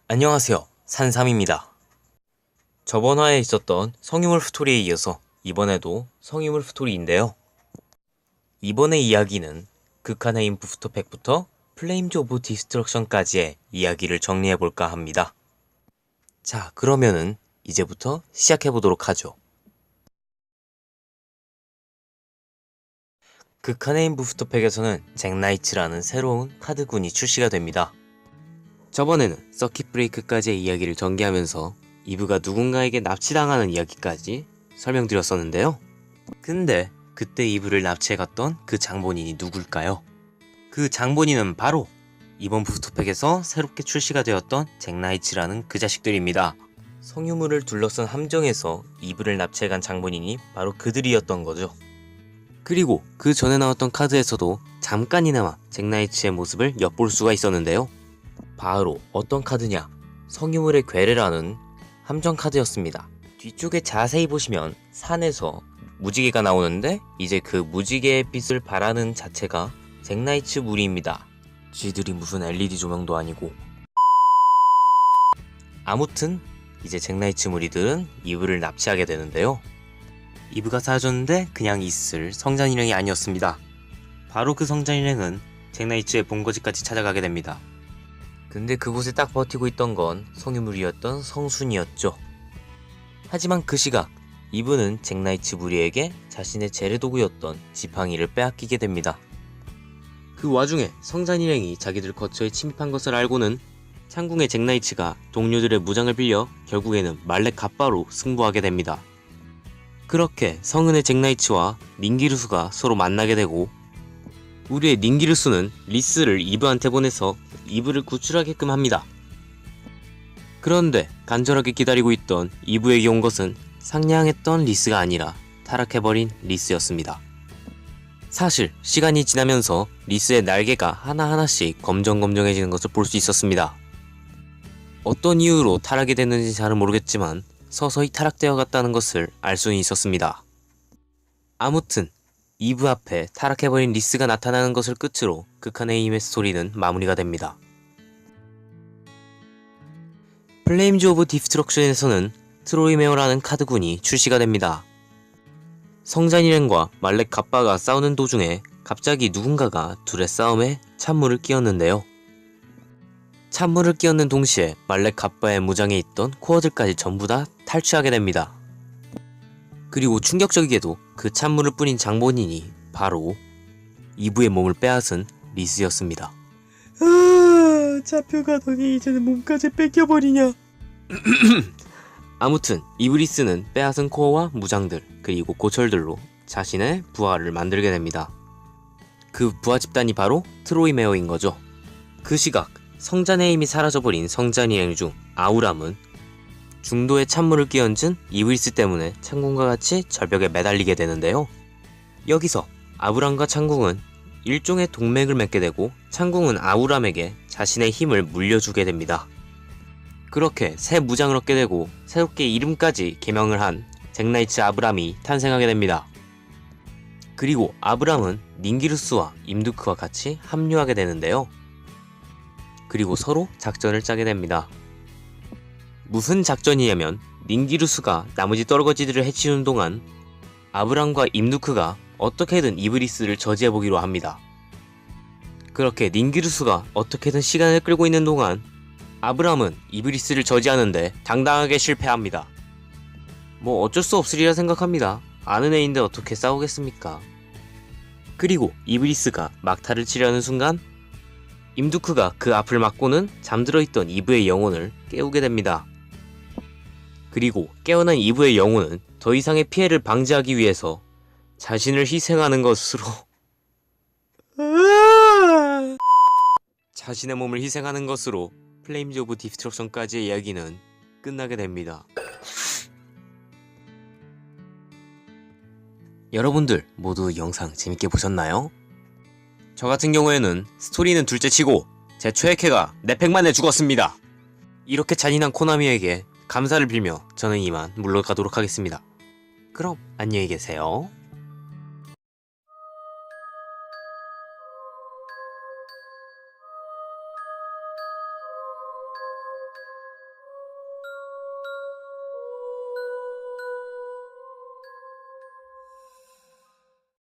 안녕하세요, 산삼입니다. 저번 화에 있었던 성유물 스토리에 이어서 이번에도 성유물 스토리인데요. 이번의 이야기는 극한의 인프부터 100부터 플레임즈 오브 디스트럭션까지의 이야기를 정리해볼까 합니다. 자, 그러면은 이제부터 시작해보도록 하죠. 극한의 인프부터 100에서는 잭나이츠라는 새로운 카드군이 출시가 됩니다. 저번에는 서킷 브레이크까지의 이야기를 전개하면서 이브가 누군가에게 납치당하는 이야기까지 설명드렸었는데요. 근데 그때 이브를 납치해갔던 그 장본인이 누굴까요? 그 장본인은 바로 이번 부스터팩에서 새롭게 출시가 되었던 잭나이츠라는 그 자식들입니다. 성유물을 둘러싼 함정에서 이브를 납치해간 장본인이 바로 그들이었던 거죠. 그리고 그 전에 나왔던 카드에서도 잠깐이나마 잭나이츠의 모습을 엿볼 수가 있었는데요. 바로 어떤 카드냐? 성유물의 괴뢰라는 함정 카드였습니다. 뒤쪽에 자세히 보시면 산에서 무지개가 나오는데 이제 그 무지개의 빛을 바라는 자체가 잭나이츠 무리입니다. 쥐들이 무슨 LED 조명도 아니고. 아무튼 이제 잭나이츠 무리들은 이브를 납치하게 되는데요. 이브가 사라졌는데 그냥 있을 성장일행이 아니었습니다. 바로 그 성장일행은 잭나이츠의 본거지까지 찾아가게 됩니다. 근데 그곳에 딱 버티고 있던 건 성유물이었던 성순이었죠. 하지만 그 시각 이브는 잭나이츠 무리에게 자신의 재래도구였던 지팡이를 빼앗기게 됩니다. 그 와중에 성장일행이 자기들 거처에 침입한 것을 알고는 창궁의 잭나이츠가 동료들의 무장을 빌려 결국에는 말렉 갑바로 승부하게 됩니다. 그렇게 성은의 잭나이츠와 닌기르수가 서로 만나게 되고 우리의 닌기르수는 리스를 이브한테 보내서 이브를 구출하게끔 합니다. 그런데 간절하게 기다리고 있던 이브에게 온 것은 상냥했던 리스가 아니라 타락해버린 리스였습니다. 사실 시간이 지나면서 리스의 날개가 하나하나씩 검정검정해지는 것을 볼 수 있었습니다. 어떤 이유로 타락이 됐는지 잘은 모르겠지만 서서히 타락되어 갔다는 것을 알 수는 있었습니다. 아무튼 이브 앞에 타락해버린 리스가 나타나는 것을 끝으로 극한의 힘의 스토리는 마무리가 됩니다. 플레임즈 오브 디스트럭션에서는 트로이메어라는 카드군이 출시가 됩니다. 성잔일행과 말렉 갑바가 싸우는 도중에 갑자기 누군가가 둘의 싸움에 찬물을 끼얹는데요. 찬물을 끼얹는 동시에 말렉 갑바의 무장에 있던 코어들까지 전부 다 탈취하게 됩니다. 그리고 충격적이게도 그 찬물을 뿌린 장본인이 바로 이브의 몸을 빼앗은 리스였습니다. 잡혀가더니 이제는 몸까지 뺏겨버리냐. 아무튼 이브리스는 빼앗은 코어와 무장들 그리고 고철들로 자신의 부하를 만들게 됩니다. 그 부하 집단이 바로 트로이메어인 거죠. 그 시각 성잔의 힘이 사라져버린 성잔일행 중 아우람은 중도에 찬물을 끼얹은 이브리스 때문에 창궁과 같이 절벽에 매달리게 되는데요. 여기서 아브람과 창궁은 일종의 동맹을 맺게 되고 창궁은 아우람에게 자신의 힘을 물려주게 됩니다. 그렇게 새 무장을 얻게 되고 새롭게 이름까지 개명을 한 잭나이츠 아브람이 탄생하게 됩니다. 그리고 아브람은 닌기루스와 임두크와 같이 합류하게 되는데요. 그리고 서로 작전을 짜게 됩니다. 무슨 작전이냐면 닌기루스가 나머지 떨거지들을 해치우는 동안 아브람과 임누크가 어떻게든 이브리스를 저지해보기로 합니다. 그렇게 닌기루스가 어떻게든 시간을 끌고 있는 동안 아브람은 이브리스를 저지하는데 당당하게 실패합니다. 뭐 어쩔 수 없으리라 생각합니다. 아는 애인데 어떻게 싸우겠습니까? 그리고 이브리스가 막타를 치려는 순간 임두크가 그 앞을 막고는 잠들어 있던 이브의 영혼을 깨우게 됩니다. 그리고 깨어난 이브의 영혼은 더 이상의 피해를 방지하기 위해서 자신을 희생하는 것으로 자신의 몸을 희생하는 것으로 플레임즈 오브 디스트럭션까지의 이야기는 끝나게 됩니다. 여러분들 모두 영상 재밌게 보셨나요? 저 같은 경우에는 스토리는 둘째치고 제 최애캐가 내팩만에 죽었습니다. 이렇게 잔인한 코나미에게 감사를 빌며 저는 이만 물러가도록 하겠습니다. 그럼 안녕히 계세요.